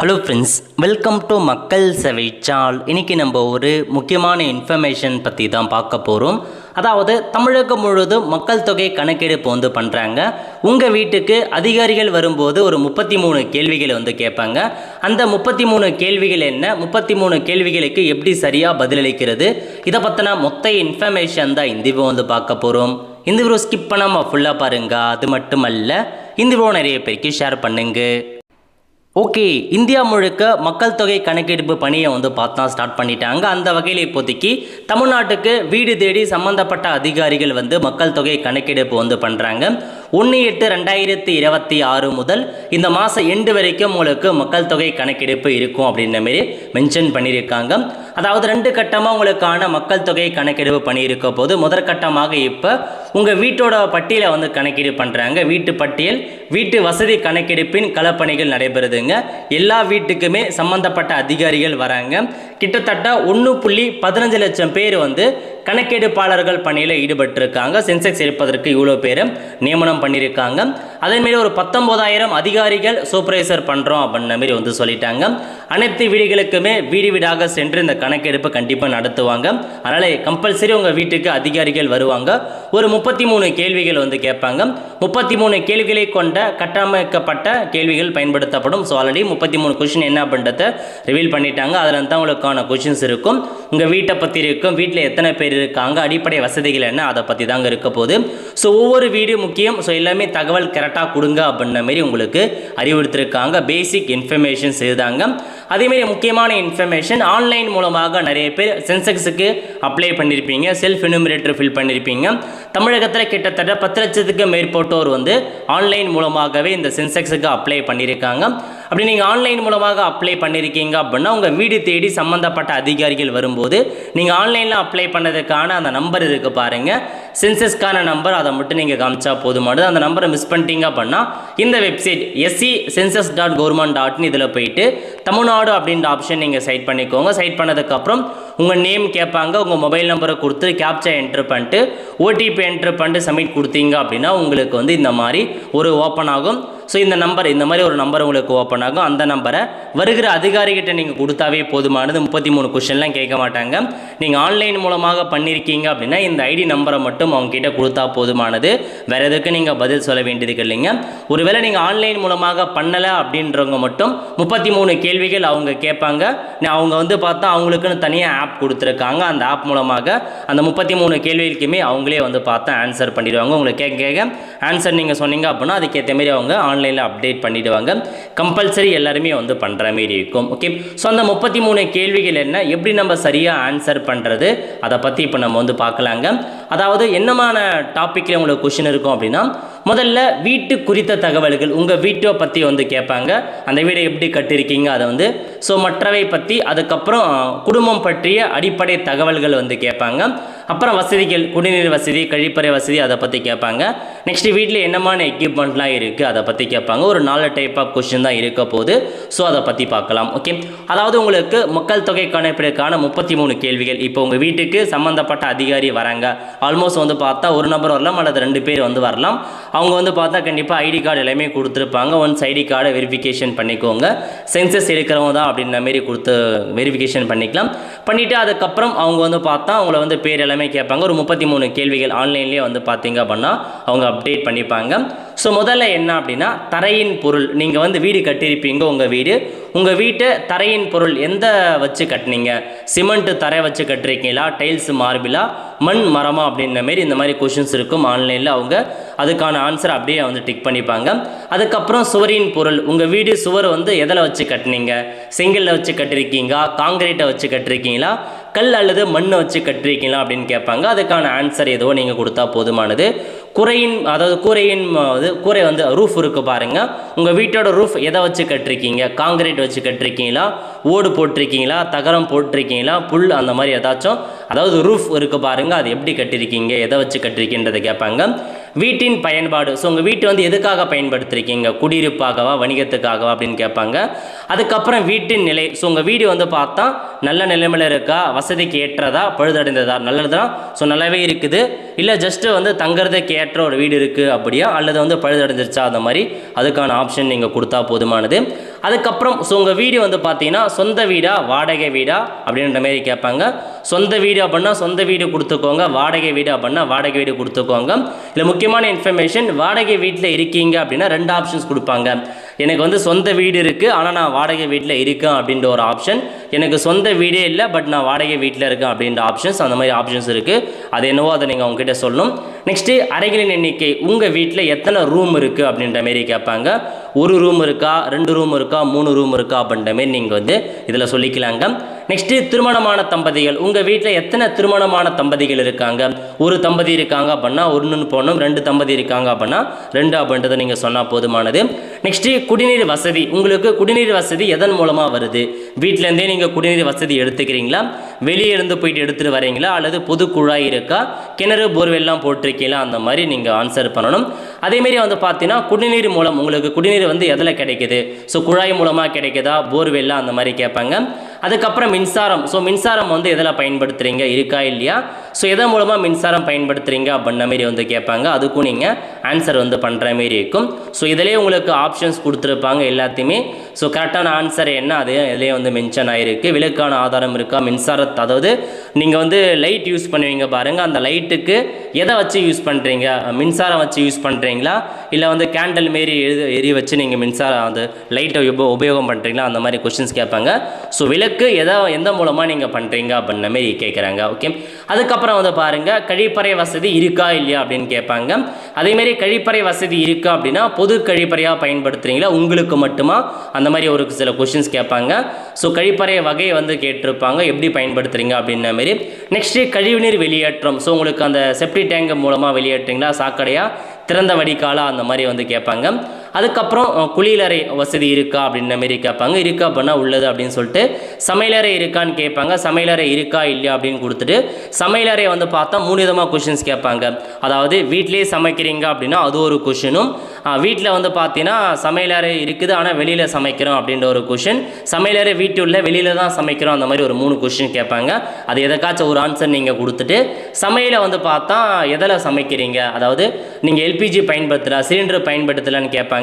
Hello friends, welcome to மக்கள் சேவை சால். இன்றைக்கி நம்ம ஒரு முக்கியமான இன்ஃபர்மேஷன் பற்றி தான் பார்க்க போகிறோம். அதாவது தமிழகம் முழுவதும் மக்கள் தொகை கணக்கெடுப்பு பண்ணுறாங்க. உங்கள் வீட்டுக்கு அதிகாரிகள் வரும்போது ஒரு 33 கேள்விகளை கேட்பாங்க. அந்த 33 கேள்விகள் என்ன, 33 கேள்விகளுக்கு எப்படி சரியாக பதிலளிக்கிறது, இதை பற்றின மொத்த இன்ஃபர்மேஷன் தான் இந்த வீடியோ பார்க்க போகிறோம். இந்த வீடியோ ஸ்கிப் பண்ணாமல் ஃபுல்லாக பாருங்கள். அது மட்டுமல்ல, இந்த வீடியோ நிறைய பேருக்கு ஷேர் பண்ணுங்க. ஓகே, இந்தியா முழுக்க மக்கள் தொகை கணக்கெடுப்பு பணியை பார்த்தா ஸ்டார்ட் பண்ணிட்டாங்க. அந்த வகையில் இப்போதைக்கு தமிழ்நாட்டுக்கு வீடு தேடி சம்மந்தப்பட்ட அதிகாரிகள் மக்கள் தொகை கணக்கெடுப்பு பண்ணுறாங்க. 1/8/2026 முதல் இந்த மாதம் எண்டு வரைக்கும் உங்களுக்கு மக்கள் தொகை கணக்கெடுப்பு இருக்கும் அப்படின்ற மாரி மென்ஷன் பண்ணியிருக்காங்க. அதாவது 2 கட்டமாக உங்களுக்கான மக்கள் தொகை கணக்கெடுப்பு பண்ணியிருக்க போது முதற்கட்டமாக இப்போ உங்கள் வீட்டோட பட்டியலை கணக்கீடு பண்ணுறாங்க. வீட்டு பட்டியல், வீட்டு வசதி கணக்கெடுப்பின் களப்பணிகள் நடைபெறுதுங்க. எல்லா வீட்டுக்குமே சம்பந்தப்பட்ட அதிகாரிகள் வராங்க. கிட்டத்தட்ட 1.15 லட்சம் பேர் கணக்கெடுப்பாளர்கள் பணியில் ஈடுபட்டிருக்காங்க. சென்செக்ஸ் எடுப்பதற்கு இவ்வளோ பேர் நியமனம் பண்ணியிருக்காங்க. அதேமாரி ஒரு 19,000 அதிகாரிகள் சூப்பர்வைசர் பண்ணுறோம் அப்படின்ற மாரி சொல்லிட்டாங்க. அனைத்து வீடுகளுக்குமே வீடு வீடாக சென்று இந்த கணக்கெடுப்பு கண்டிப்பாக நடத்துவாங்க. அதனால் கம்பல்சரி உங்கள் வீட்டுக்கு அதிகாரிகள் வருவாங்க. ஒரு 33 கேள்விகள் கேட்பாங்க. 33 கேள்விகளை கொண்ட கட்டமைக்கப்பட்ட கேள்விகள் பயன்படுத்தப்படும். ஸோ ஆல்ரெடி 33 கொஷின் என்ன அப்படின்றத ரிவீல் பண்ணிட்டாங்க. அதில் தான் உங்களுக்கான கொஷின்ஸ் இருக்கும். உங்கள் வீட்டை பற்றி இருக்கும், வீட்டில் எத்தனை பேர் இருக்காங்க, அடிப்படை வசதிகள் என்ன, அதை பற்றி தாங்க இருக்க போகுது. ஸோ ஒவ்வொரு வீடு முக்கியம். ஸோ எல்லாமே தகவல் கரெக்டாக கொடுங்க அப்படின்ற மாரி உங்களுக்கு அறிவுறுத்திருக்காங்க. பேசிக் இன்ஃபர்மேஷன்ஸ் இதுதாங்க. அதேமாரி முக்கியமான இன்ஃபர்மேஷன், ஆன்லைன் மூலமாக நிறைய பேர் சென்செக்ஸுக்கு அப்ளை பண்ணியிருப்பீங்க, செல்ஃப் எனுமரேட்டர் ஃபில் பண்ணியிருப்பீங்க. தமிழகத்தில் கிட்டத்தட்ட 10 லட்சத்துக்கு மேற்பட்டோர் ஆன்லைன் மூலமாகவே இந்த சென்செக்ஸுக்கு அப்ளை பண்ணியிருக்காங்க. அப்படி நீங்கள் ஆன்லைன் மூலமாக அப்ளை பண்ணியிருக்கீங்க அப்படின்னா உங்கள் வீடு தேடி சம்மந்தப்பட்ட அதிகாரிகள் வரும்போது நீங்கள் ஆன்லைனில் அப்ளை பண்ணதுக்கான அந்த நம்பர் இருக்குது பாருங்கள், சென்சஸ்க்கான நம்பர், அதை மட்டும் நீங்கள் காமிச்சா போதுமானது. அந்த நம்பரை மிஸ் பண்ணிட்டீங்க அப்படின்னா இந்த வெப்சைட் sc.census.government.in இதில் போயிட்டு தமிழ்நாடு அப்படின்ற ஆப்ஷன் நீங்கள் சைட் பண்ணிக்கோங்க. சைட் பண்ணதுக்கப்புறம் உங்கள் நேம் கேட்பாங்க. உங்கள் மொபைல் நம்பரை கொடுத்து கேப்சா என்ட்ரு பண்ணிட்டு ஓடிபி என்ட்ரு பண்ணிட்டு சப்மிட் கொடுத்தீங்க அப்படின்னா உங்களுக்கு இந்த மாதிரி ஒரு ஓப்பன் ஆகும். ஸோ இந்த மாதிரி ஒரு நம்பர் உங்களுக்கு ஓப்பன் ஆகும். அந்த நம்பரை வருகிற அதிகாரிகிட்ட நீங்கள் கொடுத்தாவே போதுமானது. 33 கொஷின்லாம் கேட்க மாட்டாங்க. நீங்கள் ஆன்லைன் மூலமாக பண்ணியிருக்கீங்க அப்படின்னா இந்த ஐடி நம்பரை மட்டும் அவங்ககிட்ட கொடுத்தா போதுமானது. வேறு எதுக்கு நீங்கள் பதில் சொல்ல வேண்டியது இல்லைங்க. ஒருவேளை நீங்கள் ஆன்லைன் மூலமாக பண்ணலை அப்படின்றவங்க மட்டும் 33 கேள்விகள் அவங்க கேட்பாங்க. அவங்க பார்த்தா அவங்களுக்குன்னு தனியாக ஆப் கொடுத்துருக்காங்க. அந்த ஆப் மூலமாக அந்த 33 கேள்விகளுக்குமே அவங்களே பார்த்தா ஆன்சர் பண்ணிடுவாங்க. உங்களுக்கு கேட்க ஆன்சர் நீங்கள் சொன்னீங்க அப்படின்னா அதுக்கேற்ற மாரி அவங்க ஆன்லைனில் அப்டேட் பண்ணிவிடுவாங்க. கம்பல்சரி எல்லாருமே பண்ணுற மாரி இருக்கும். ஓகே, ஸோ அந்த 33 கேள்விகள் என்ன, எப்படி நம்ம சரியாக ஆன்சர் பண்ணுறது, அதை பற்றி இப்போ நம்ம பார்க்கலாங்க. அதாவது என்னமான டாப்பிக்கில் உங்களுக்கு கொஷின் இருக்கும் அப்படின்னா, முதல்ல வீட்டு குறித்த தகவல்கள், உங்கள் வீட்டை பற்றி கேட்பாங்க. அந்த வீடை எப்படி கட்டியிருக்கீங்க அதை ஸோ மற்றவை பற்றி, அதுக்கப்புறம் குடும்பம் பற்றிய அடிப்படை தகவல்கள் கேட்பாங்க. அப்புறம் வசதிகள், குடிநீர் வசதி, கழிப்பறை வசதி, அதை பற்றி கேட்பாங்க. நெக்ஸ்ட் வீட்டில் என்னமான எக்யூப்மெண்ட்லாம் இருக்குது அதை பற்றி கேட்பாங்க. ஒரு 4 டைப் ஆஃப் கொஷின் தான் இருக்க போகுது. ஸோ அதை பற்றி பார்க்கலாம். ஓகே, அதாவது உங்களுக்கு மக்கள் தொகை கணக்கெடுப்புக்கான 33 கேள்விகள். இப்போ உங்கள் வீட்டுக்கு சம்மந்தப்பட்ட அதிகாரி வராங்க. ஆல்மோஸ்ட் பார்த்தா ஒரு நபர் வரலாம் அல்லது 2 பேர் வரலாம். அவங்க பார்த்தா கண்டிப்பாக ஐடி கார்டு எல்லாமே கொடுத்துருப்பாங்க. ஒன்ஸ் ஐடி கார்டை வெரிஃபிகேஷன் பண்ணிக்கோங்க. சென்சஸ் எடுக்கிறவங்க தான் அப்படின்ற மாரி கொடுத்து வெரிஃபிகேஷன் பண்ணிக்கலாம். பண்ணிவிட்டு அதுக்கப்புறம் அவங்க பார்த்தா அவங்கள பேர் எல்லாமே கேட்பாங்க. ஒரு 33 கேள்விகள் ஆன்லைன்லேயே பார்த்தீங்க அப்படின்னா அவங்க அப்டேட் பண்ணிப்பாங்க. ஸோ முதல்ல என்ன அப்படின்னா, தரையின் பொருள். நீங்கள் வீடு கட்டியிருப்பீங்க. உங்கள் வீட்டை தரையின் பொருள் எந்த வச்சு கட்டினீங்க, சிமெண்ட் தரை வச்சு கட்டுறீங்களா, டைல்ஸ் மார்பிளா, மண் மரமா அப்படின்ற மாரி இந்த மாதிரி கொஷின்ஸ் இருக்கும். ஆன்லைனில் அவங்க அதுக்கான ஆன்சர் அப்படியே டிக் பண்ணிப்பாங்க. அதுக்கப்புறம் சுவரின் பொருள், உங்கள் வீடு சுவர் எதில் வச்சு கட்டினீங்க, செங்கல்ல வச்சு கட்டிருக்கீங்களா, காங்கிரீட்டை வச்சு கட்டிருக்கீங்களா, கல் அல்லது மண்ணை வச்சு கட்டிருக்கீங்களா அப்படின்னு கேட்பாங்க. அதுக்கான ஆன்சர் ஏதோ நீங்கள் கொடுத்தா போதுமானது. கூரையின் கூரை ரூஃப் இருக்குது பாருங்கள். உங்கள் வீட்டோட ரூஃப் எதை வச்சு கட்டிருக்கீங்க, காங்கிரீட் வச்சு கட்டிருக்கீங்களா, ஓடு போட்டிருக்கீங்களா, தகரம் போட்டிருக்கீங்களா, புல், அந்த மாதிரி ஏதாச்சும், அதாவது ரூஃப் இருக்குது பாருங்கள், அது எப்படி கட்டிருக்கீங்க, எதை வச்சு கட்டிருக்கீன்றதை கேட்பாங்க. வீட்டின் பயன்பாடு, ஸோ உங்கள் வீட்டை எதுக்காக பயன்படுத்திருக்கீங்க, குடியிருப்பாகவா, வணிகத்துக்காகவா அப்படின்னு கேட்பாங்க. அதுக்கப்புறம் வீட்டின் நிலை, ஸோ உங்கள் வீடு பார்த்தா நல்ல நிலைமையில் இருக்கா, வசதிக்கு ஏற்றதா, பழுதடைந்ததா, நல்லதுதான், ஸோ நல்லாவே இருக்குது, இல்லை ஜஸ்ட்டு தங்குறதுக்கு ஏற்ற ஒரு வீடு இருக்குது அப்படியா, அல்லது பழுதடைஞ்சிருச்சா, அந்த மாதிரி அதுக்கான ஆப்ஷன் நீங்கள் கொடுத்தா போதுமானது. அதுக்கப்புறம் ஸோ உங்கள் வீடு வந்து பார்த்தீங்கன்னா சொந்த வீடா வாடகை வீடா அப்படின்ற மாதிரி கேட்பாங்க. சொந்த வீடு அப்படின்னா சொந்த வீடு கொடுத்துக்கோங்க, வாடகை வீடு அப்படின்னா வாடகை வீடு கொடுத்துக்கோங்க. இல்லை முக்கியமான இன்ஃபர்மேஷன், வாடகை வீட்டில் இருக்கீங்க அப்படின்னா 2 ஆப்ஷன்ஸ் கொடுப்பாங்க. எனக்கு வந்து சொந்த வீடு இருக்குது ஆனால் நான் வாடகை வீட்டில் இருக்கேன் அப்படின்ற ஒரு ஆப்ஷன், எனக்கு சொந்த வீடே இல்லை பட் நான் வாடகை வீட்டில் இருக்கேன் அப்படின்ற ஆப்ஷன்ஸ், அந்த மாதிரி ஆப்ஷன்ஸ் இருக்குது. அது என்னவோ அதை நீங்கள் அவங்ககிட்ட சொல்லணும். நெக்ஸ்ட்டு அறைகளின் எண்ணிக்கை, உங்கள் வீட்டில் எத்தனை ரூம் இருக்குது அப்படின்ற மாரி கேட்பாங்க. 1 ரூம் இருக்கா, 2 ரூம் இருக்கா, 3 ரூம் இருக்கா அப்படின்ற மாரி நீங்கள் வந்து இதில் சொல்லிக்கலாங்க. நெக்ஸ்ட்டு திருமணமான தம்பதிகள், உங்கள் வீட்டில் எத்தனை திருமணமான தம்பதிகள் இருக்காங்க. 1 தம்பதி இருக்காங்க அப்படின்னா 1 போடணும், 2 தம்பதி இருக்காங்க அப்படின்னா 2 அப்படின்றத நீங்கள் சொன்னால் போதுமானது. நெக்ஸ்ட்டு குடிநீர் வசதி, உங்களுக்கு குடிநீர் வசதி எதன் மூலமாக வருது. வீட்டிலேருந்தே நீங்கள் குடிநீர் வசதி எடுத்துக்கிறீங்களா, வெளியே இருந்து போயிட்டு எடுத்துகிட்டு வரீங்களா, அல்லது பொது குழாய் இருக்கா, கிணறு போர்வெல்லாம் போட்டிருக்கீங்களா, அந்த மாதிரி நீங்கள் ஆன்சர் பண்ணணும். அதேமாரி வந்து பார்த்தீங்கன்னா குடிநீர் மூலம் உங்களுக்கு குடிநீர் வந்து எதில் கிடைக்குது. ஸோ குழாய் மூலமாக கிடைக்குதா, போர்வெல்லாம் அந்த மாதிரி கேட்பாங்க. அதுக்கப்புறம் மின்சாரம், ஸோ மின்சாரம் வந்து எதில் பயன்படுத்துகிறீங்க, இருக்கா இல்லையா, ஸோ எதன் மூலமாக மின்சாரம் பயன்படுத்துகிறீங்க அப்படின்ற மாரி வந்து கேட்பாங்க. அதுக்கும் நீங்கள் ஆன்சர் வந்து பண்ணுற மாரி இருக்கும். ஸோ இதிலே உங்களுக்கு ஆப்ஷன்ஸ் கொடுத்துருப்பாங்க எல்லாத்தையுமே. ஸோ கரெக்டான ஆன்சர் என்ன, அது இதிலே வந்து மென்ஷன் ஆகிருக்கு. விளக்கான ஆதாரம் இருக்கா, மின்சாரத்தை, அதாவது நீங்கள் வந்து லைட் யூஸ் பண்ணுவீங்க பாருங்கள், அந்த லைட்டுக்கு எதை வச்சு யூஸ் பண்ணுறீங்க, மின்சாரம் வச்சு யூஸ் பண்ணுறீங்களா, இல்லை வந்து கேண்டில் மாரி எரி வச்சு நீங்கள் மின்சாரம் அந்த லைட்டை உபயோகம் பண்ணுறீங்களா, அந்த மாதிரி கொஸ்டின்ஸ் கேட்பாங்க. ஸோ விளக்கு எந்த மூலமாக நீங்கள் பண்ணுறீங்க அப்படின்ற மாரி கேட்குறாங்க. ஓகே, அதுக்கப்புறம் வந்து பாருங்கள் கழிப்பறை வசதி இருக்கா இல்லையா அப்படின்னு கேட்பாங்க. அதேமாரி கழிப்பறை வசதி இருக்கா அப்படின்னா பொது கழிப்பறையாக பயன்படுத்துகிறீங்களா, உங்களுக்கு மட்டுமா, அந்த மாதிரி ஒரு சில கொஸ்டின்ஸ் கேட்பாங்க. ஸோ கழிப்பறை வகை வந்து கேட்டிருப்பாங்க, எப்படி பயன்படுத்துகிறீங்க அப்படின்ற மாரி. நெக்ஸ்ட்டு கழிவுநீர் வெளியேற்றம், ஸோ உங்களுக்கு அந்த செப்டி டேங்க் மூலமாக வெளியேற்றுறீங்களா, சாக்கடையா, திறந்த வடிகாலா, அந்த மாதிரி வந்து கேட்பாங்க. அதுக்கப்புறம் குளியலறை வசதி இருக்கா அப்படின்ற மாரி கேட்பாங்க. இருக்கா அப்படின்னா உள்ளது அப்படின்னு சொல்லிட்டு. சமையலறை இருக்கான்னு கேட்பாங்க. சமையலறை இருக்கா இல்லையா அப்படின்னு கொடுத்துட்டு சமையலறை வந்து பார்த்தா 3 விதமாக கொஷின்ஸ் கேட்பாங்க. அதாவது வீட்டிலே சமைக்கிறீங்க அப்படின்னா அது ஒரு கொஷினும், வீட்டில் வந்து பார்த்தீங்கன்னா சமையலறை இருக்குது ஆனால் வெளியில் சமைக்கிறோம் அப்படின்ற ஒரு கொஷின், சமையலறை வீட்டுள்ள வெளியில் தான் சமைக்கிறோம், அந்த மாதிரி ஒரு 3 கொஷின் கேட்பாங்க. அது எதற்காச்சும் ஒரு ஆன்சர் நீங்கள் கொடுத்துட்டு சமையலை வந்து பார்த்தா எதில் சமைக்கிறீங்க, அதாவது நீங்கள் எல்பிஜி பயன்படுத்துகிறா, சிலிண்டர் பயன்படுத்தலான்னு கேட்பாங்க.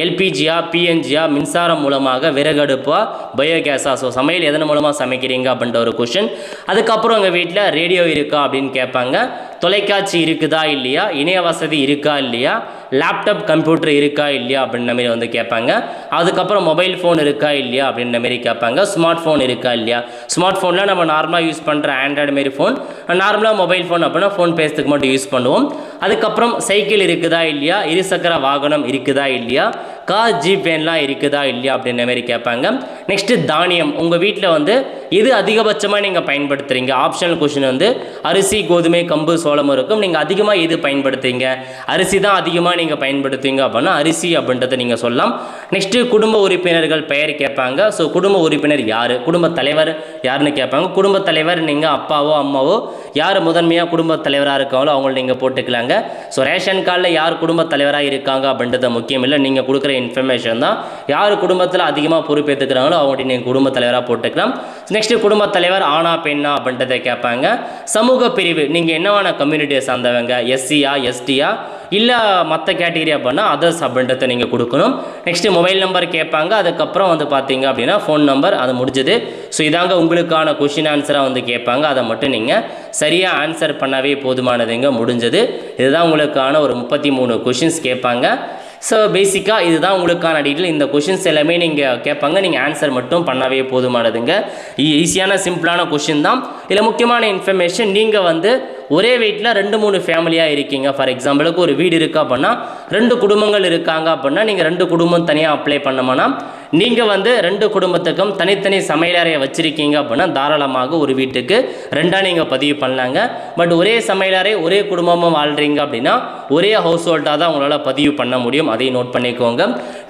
எல்பிஜியா, பிஎன்ஜியா, மின்சாரம் மூலமாக, விறகடுப்பா, பயோகேஸா, ஸோ சமையல் எதன் மூலமாக சமைக்கிறீங்க அப்படின்ற ஒரு கொஷின். அதுக்கப்புறம் உங்கள் வீட்டில் ரேடியோ இருக்கா அப்படின்னு கேட்பாங்க. தொலைக்காட்சி இருக்குதா இல்லையா, இணைய வசதி இருக்கா இல்லையா, லேப்டாப் கம்ப்யூட்டர் இருக்கா இல்லையா அப்படின்ற மாரி வந்து கேட்பாங்க. அதுக்கப்புறம் மொபைல் ஃபோன் இருக்கா இல்லையா அப்படின்ற மாரி கேட்பாங்க. ஸ்மார்ட் ஃபோன் இருக்கா இல்லையா, ஸ்மார்ட் ஃபோனில் நம்ம நார்மலாக யூஸ் பண்ணுற ஆண்ட்ராய்டு மாரி ஃபோன், நார்மலாக மொபைல் ஃபோன் அப்படின்னா ஃபோன் பேசுறதுக்கு மட்டும் யூஸ் பண்ணுவோம். அதுக்கப்புறம் சைக்கிள் இருக்குதா இல்லையா, இருசக்கர வாகனம் இருக்குதா இல்லையா, கார் ஜீப் வேன்லாம் இருக்குதா இல்லையா அப்படின்ற மாரி கேட்பாங்க. நெக்ஸ்ட்டு தானியம், உங்கள் வீட்டில் வந்து இது அதிகபட்சமாக நீங்கள் பயன்படுத்துகிறீங்க. ஆப்ஷனல் கொஷின் வந்து அரிசி, கோதுமை, கம்பு, சோளம் இருக்கும். நீங்கள் அதிகமாக எது பயன்படுத்துறீங்க, அரிசி தான் அதிகமாக நீங்கள் பயன்படுத்துவீங்க அப்படின்னா அரிசி அப்படின்றத நீங்கள் சொல்லலாம். நெக்ஸ்ட்டு குடும்ப உறுப்பினர்கள் பெயர் கேட்பாங்க. ஸோ குடும்ப உறுப்பினர் யார், குடும்ப தலைவர் யாருன்னு கேட்பாங்க. குடும்ப தலைவர் நீங்கள் அப்பாவோ அம்மாவோ யார் முதன்மையாக குடும்ப தலைவராக இருக்காங்களோ அவங்கள நீங்கள் போட்டுக்கலாங்க. ஸோ ரேஷன் கார்டில் யார் குடும்ப தலைவராக இருக்காங்க அப்படின்றது முக்கியம் இல்லை, நீங்கள் கொடுக்குற இன்ஃபர்மேஷன் தான். யார் குடும்பத்தில் அதிகமாக பொறுப்பேற்றுக்கிறாங்களோ அவங்கள்ட்ட நீங்கள் குடும்ப தலைவராக போட்டுக்கலாம். நெக்ஸ்ட்டு குடும்ப தலைவர் ஆனா பெண்ணா அப்படின்றத கேட்பாங்க. சமூக பிரிவு, நீங்கள் என்னவான கம்யூனிட்டியை சார்ந்தவங்க, எஸ்சியா, எஸ்டியா, இல்லை மற்ற கேட்டகரி அப்படின்னா அதர்ஸ் அப்படின்றத நீங்கள் கொடுக்கணும். நெக்ஸ்ட்டு மொபைல் நம்பர் கேட்பாங்க. அதுக்கப்புறம் வந்து பார்த்தீங்க அப்படின்னா ஃபோன் நம்பர், அது முடிஞ்சது. ஸோ இதாங்க உங்களுக்கான கொஷின் ஆன்சராக வந்து கேட்பாங்க. அதை மட்டும் நீங்கள் சரியாக ஆன்சர் பண்ணவே போதுமானதுங்க, முடிஞ்சது. இதுதான் உங்களுக்கான ஒரு 33 கொஷின்ஸ் கேட்பாங்க. ஸோ பேசிக்காக இதுதான் உங்களுக்கான டீட்டெயில். இந்த கொஷின்ஸ் எல்லாமே நீங்கள் கேட்பாங்க, நீங்கள் ஆன்சர் மட்டும் பண்ணவே போதுமானதுங்க. ஈஸியான சிம்பிளான கொஷின் தான். இதில் முக்கியமான இன்ஃபர்மேஷன், நீங்கள் வந்து ஒரே வீட்டில் 2-3 ஃபேமிலியாக இருக்கீங்க. ஃபார் எக்ஸாம்பிளுக்கு ஒரு வீடு இருக்கா அப்படின்னா 2 குடும்பங்கள் இருக்காங்க அப்படின்னா நீங்கள் 2 குடும்பம் தனியாக அப்ளை பண்ணோம்னா, நீங்கள் வந்து 2 குடும்பத்துக்கும் தனித்தனி சமையலறையை வச்சுருக்கீங்க அப்படின்னா தாராளமாக ஒரு வீட்டுக்கு 2ஆக நீங்கள் பதிவு பண்ணலாங்க. பட் ஒரே சமையலறை ஒரே குடும்பமாக வாழ்கிறீங்க அப்படின்னா ஒரே ஹவுஸ் ஹோல்டாக தான் உங்களால் பதிவு பண்ண முடியும். அதையும் நோட் பண்ணிக்கோங்க.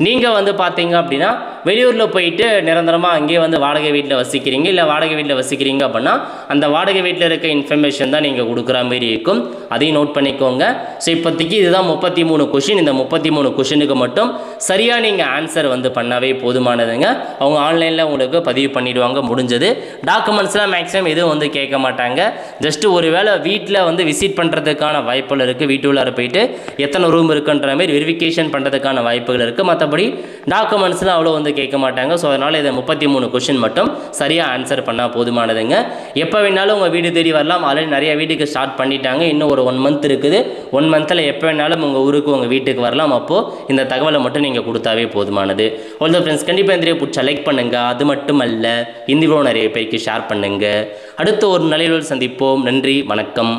நீங்கள் வந்து பார்த்தீங்க அப்படின்னா வெளியூரில் போயிட்டு நிரந்தரமாக அங்கேயே வந்து வாடகை வீட்டில் வசிக்கிறீங்க, இல்லை வாடகை வீட்டில் வசிக்கிறீங்க அப்படின்னா அந்த வாடகை வீட்டில் இருக்க இன்ஃபர்மேஷன் தான் நீங்கள் கொடுக்குற மாதிரி இருக்கும். அதையும் நோட் பண்ணிக்கோங்க. ஸோ இப்போதைக்கு இதுதான் 33 கொஷின். இந்த 33 கொஷினுக்கு மட்டும் சரியாக நீங்கள் ஆன்சர் வந்து பண்ணவே போதும். போதுமானதுங்க. அவங்க ஆன்லைனில் உங்களுக்கு பதிவு பண்ணிடுவாங்க, முடிஞ்சது. டாக்குமெண்ட்ஸ்லாம் மேக்ஸிமம் எதுவும் வந்து கேட்க மாட்டாங்க. ஜஸ்ட்டு ஒரு வேளை வீட்டில் வந்து விசிட் பண்ணுறதுக்கான வாய்ப்புகள் இருக்குது. வீட்டுள்ளார போயிட்டு எத்தனை ரூம் இருக்குன்ற மாதிரி வெரிஃபிகேஷன் பண்ணுறதுக்கான வாய்ப்புகள் இருக்குது. மற்றபடி டாக்குமெண்ட்ஸ்லாம் அவ்வளோ வந்து கேட்க மாட்டாங்க. ஸோ அதனால் இதை 33 கொஷின் மட்டும் சரியாக ஆன்சர் பண்ணால் போதுமானதுங்க. எப்போ வேணாலும் உங்கள் வீடு தேடி வரலாம். ஆல்ரெடி நிறைய வீட்டுக்கு ஸ்டார்ட் பண்ணிட்டாங்க. இன்னும் ஒரு 1 மந்த் இருக்குது. 1 மந்தில் எப்போ வேணாலும் உங்கள் ஊருக்கு உங்கள் வீட்டுக்கு வரலாம். அப்போது இந்த தகவலை மட்டும் நீங்கள் கொடுத்தாவே போதுமானது. அவ்வளோ ஃப்ரெண்ட்ஸ், கண்டிப்பாக இந்த வீடியோ பிடிச்சா லைக் பண்ணுங்கள். அது மட்டும் அல்ல, இந்த வீடியோ நிறைய பேருக்கு ஷேர் பண்ணுங்கள். அடுத்த ஒரு நிலையில் சந்திப்போம். நன்றி, வணக்கம்.